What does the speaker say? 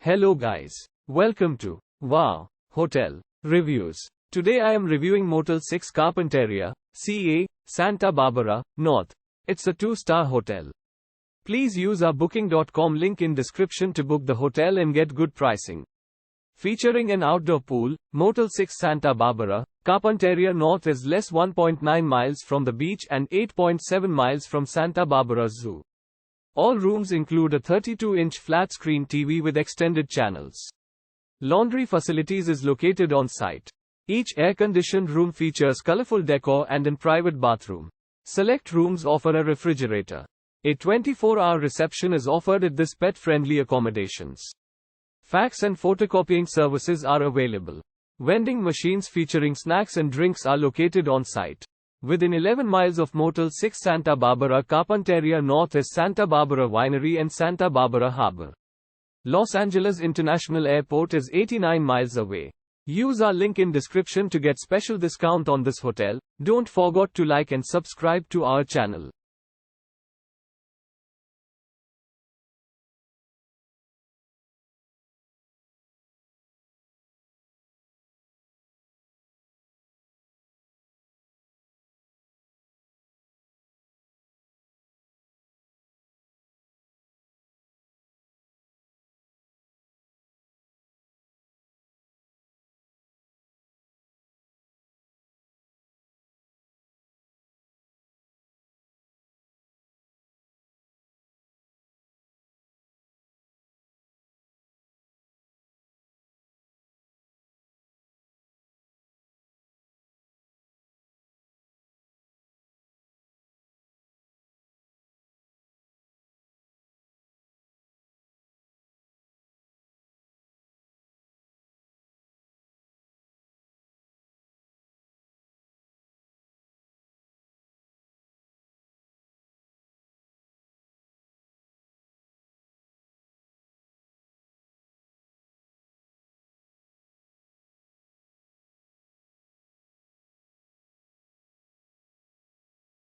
Hello guys. Welcome to Wow Hotel Reviews. Today I am reviewing Motel 6-Carpinteria, CA, Santa Barbara, North. It's a 2-star hotel. Please use our booking.com link in description to book the hotel and get good pricing. Featuring an outdoor pool, Motel 6 Santa Barbara, Carpinteria North is less 1.9 miles from the beach and 8.7 miles from Santa Barbara Zoo. All rooms include a 32-inch flat-screen TV with extended channels. Laundry facilities is located on site. Each air-conditioned room features colorful decor and a private bathroom. Select rooms offer a refrigerator. A 24-hour reception is offered at this pet-friendly accommodations. Fax and photocopying services are available. Vending machines featuring snacks and drinks are located on site. Within 11 miles of Motel 6 Santa Barbara Carpinteria North is Santa Barbara Winery and Santa Barbara Harbor. Los Angeles International Airport is 89 miles away. Use our link in description to get special discount on this hotel. Don't forget to like and subscribe to our channel.